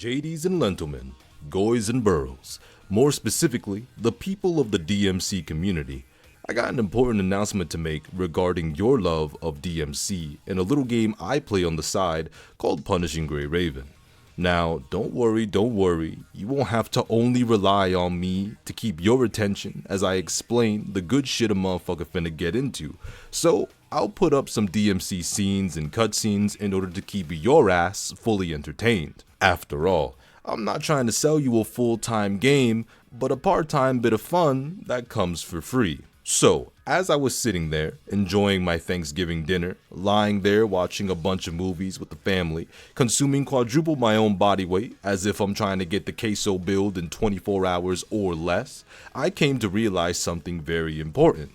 JDs and Lentilmen, Goys and Burrows, more specifically, the people of the DMC community. I got an important announcement to make regarding your love of DMC in a little game I play on the side called Punishing Gray Raven. Now, don't worry, you won't have to only rely on me to keep your attention as I explain the good shit a motherfucker finna get into. So, I'll put up some DMC scenes and cutscenes in order to keep your ass fully entertained. After all, I'm not trying to sell you a full-time game, but a part-time bit of fun that comes for free. So, as I was sitting there, enjoying my Thanksgiving dinner, lying there watching a bunch of movies with the family, consuming quadruple my own body weight as if I'm trying to get the queso build in 24 hours or less, I came to realize something very important.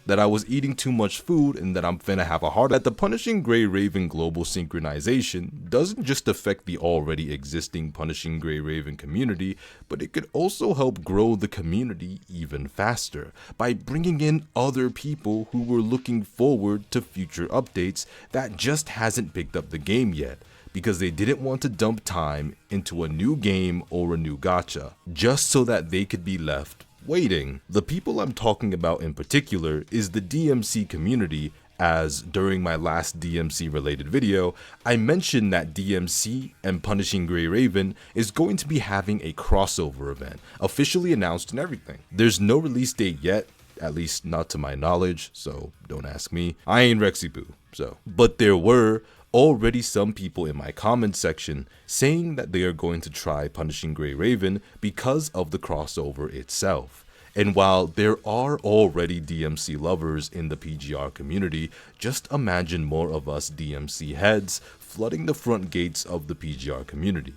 That I was eating too much food and that I'm finna have a heart attack. That the Punishing Gray Raven global synchronization doesn't just affect the already existing Punishing Gray Raven community, but it could also help grow the community even faster by bringing in other people who were looking forward to future updates that just hasn't picked up the game yet, because they didn't want to dump time into a new game or a new gacha, just so that they could be left waiting. The people I'm talking about in particular is the DMC community, as during my last DMC related video, I mentioned that DMC and Punishing Gray Raven is going to be having a crossover event, officially announced and everything. There's no release date yet, at least not to my knowledge, so don't ask me. I ain't Rexy Boo, so. But there were already some people in my comment section saying that they are going to try Punishing Gray Raven because of the crossover itself. And while there are already DMC lovers in the PGR community, just imagine more of us DMC heads flooding the front gates of the PGR community.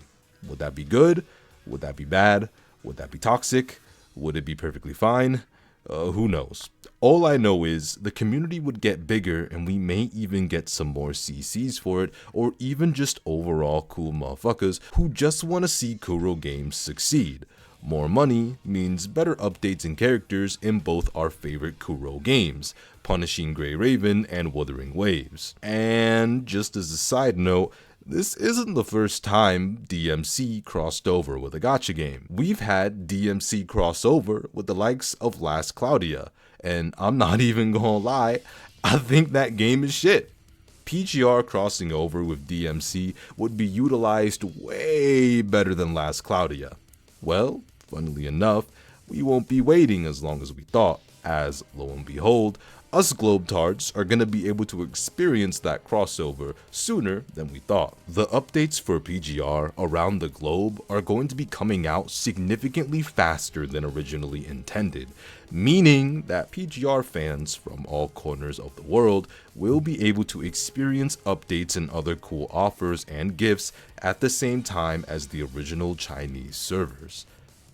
Would that be good? Would that be bad? Would that be toxic? Would it be perfectly fine? Who knows? All I know is the community would get bigger and we may even get some more CCs for it, or even just overall cool motherfuckers who just want to see Kuro games succeed. More money means better updates and characters in both our favorite Kuro games, Punishing Gray Raven and Wuthering Waves. And just as a side note, this isn't the first time DMC crossed over with a gacha game. We've had DMC crossover with the likes of Last Claudia, and I'm not even gonna lie, I think that game is shit. PGR crossing over with DMC would be utilized way better than Last Claudia. Well, funnily enough, we won't be waiting as long as we thought, as lo and behold, us Globetards are going to be able to experience that crossover sooner than we thought. The updates for PGR around the globe are going to be coming out significantly faster than originally intended, meaning that PGR fans from all corners of the world will be able to experience updates and other cool offers and gifts at the same time as the original Chinese servers.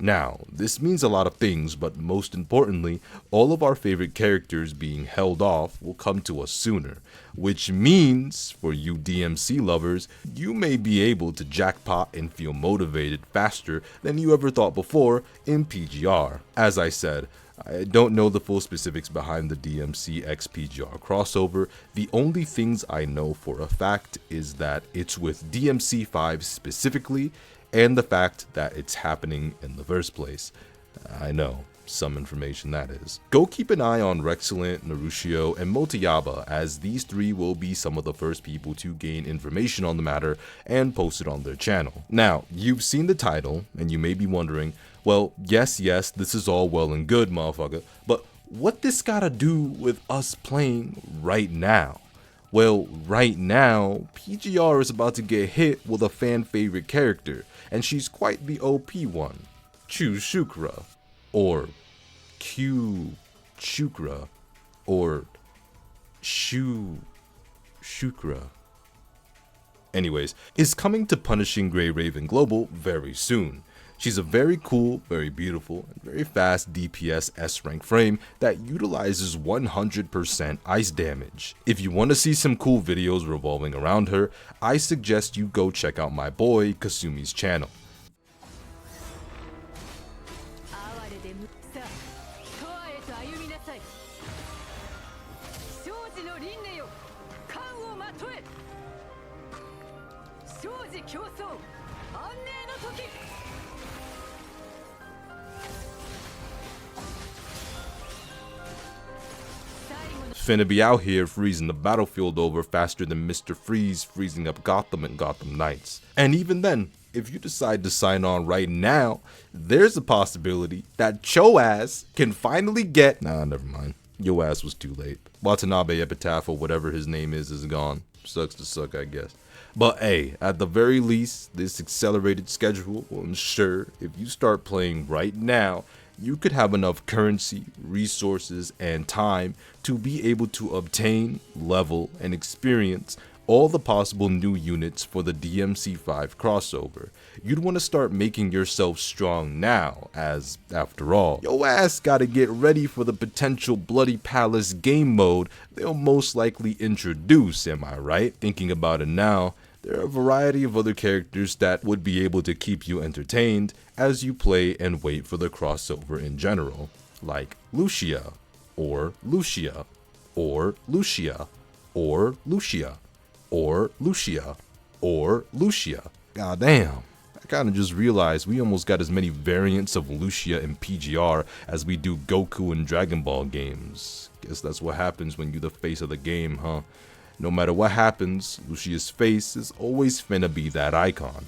Now, this means a lot of things, but most importantly, all of our favorite characters being held off will come to us sooner, which means, for you DMC lovers, you may be able to jackpot and feel motivated faster than you ever thought before in PGR. As I said, I don't know the full specifics behind the DMC x PGR crossover. The only things I know for a fact is that it's with DMC 5 specifically, and the fact that it's happening in the first place. I know, some information that is. Go keep an eye on Rexcellent, Narushio, and Motoyaba, as these three will be some of the first people to gain information on the matter and post it on their channel. Now, you've seen the title, and you may be wondering, well, yes, this is all well and good, motherfucker, but what this gotta do with us playing right now? Well, right now, PGR is about to get hit with a fan favorite character, and she's quite the OP one, Chu Shukra, or Q Shukra, or Shu Shukra. Anyways, is coming to Punishing Gray Raven Global very soon. She's a very cool, very beautiful, and very fast DPS S-rank frame that utilizes 100% ice damage. If you want to see some cool videos revolving around her, I suggest you go check out my boy Kasumi's channel. finna be out here freezing the battlefield over faster than Mr. Freeze freezing up Gotham and Gotham Knights. And even then, if you decide to sign on right now, there's a possibility that Cho ass can finally get— Nah, never mind. Yo ass was too late. Watanabe Epitaph or whatever his name is gone. Sucks to suck, I guess. But hey, at the very least, this accelerated schedule will ensure if you start playing right now, you could have enough currency, resources, and time to be able to obtain, level, and experience all the possible new units for the DMC5 crossover. You'd want to start making yourself strong now, as, after all, yo ass gotta get ready for the potential Bloody Palace game mode they'll most likely introduce, am I right? Thinking about it now, there are a variety of other characters that would be able to keep you entertained as you play and wait for the crossover in general, like Lucia, or Lucia, or Lucia, or Lucia, or Lucia, or Lucia. Goddamn. I kinda just realized we almost got as many variants of Lucia in PGR as we do Goku in Dragon Ball games. Guess that's what happens when you're the face of the game, huh? No matter what happens, Lucia's face is always finna be that icon.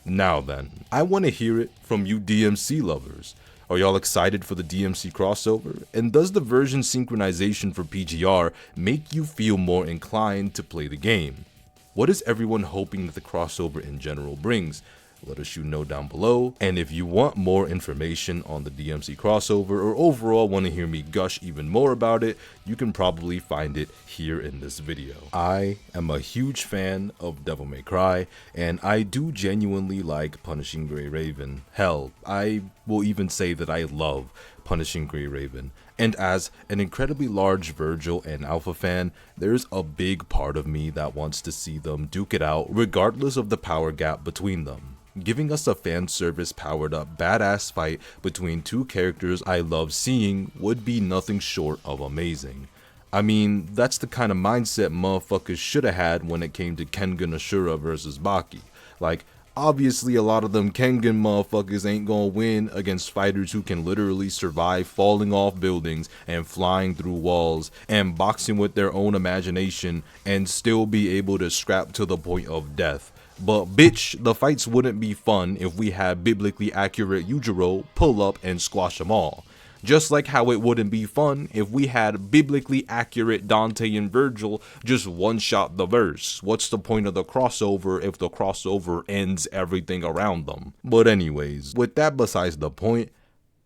Now then, I wanna hear it from you DMC lovers. Are y'all excited for the DMC crossover? And does the version synchronization for PGR make you feel more inclined to play the game? What is everyone hoping that the crossover in general brings? Let us know down below. And if you want more information on the DMC crossover or overall want to hear me gush even more about it, you can probably find it here in this video. I am a huge fan of Devil May Cry, and I do genuinely like Punishing Gray Raven. Hell, I will even say that I love Punishing Gray Raven. And as an incredibly large Virgil and Alpha fan, there's a big part of me that wants to see them duke it out regardless of the power gap between them. Giving us a fan service powered up badass fight between two characters I love seeing would be nothing short of amazing. I mean, that's the kind of mindset motherfuckers shoulda had when it came to Kengan Ashura versus Baki. Like, obviously a lot of them Kengan motherfuckers ain't gonna win against fighters who can literally survive falling off buildings and flying through walls and boxing with their own imagination and still be able to scrap to the point of death. But bitch, the fights wouldn't be fun if we had biblically accurate Yujiro pull up and squash them all. Just like how it wouldn't be fun if we had biblically accurate Dante and Virgil just one-shot the verse. What's the point of the crossover if the crossover ends everything around them? But anyways, with that besides the point,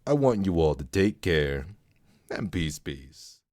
I want you all to take care, and peace.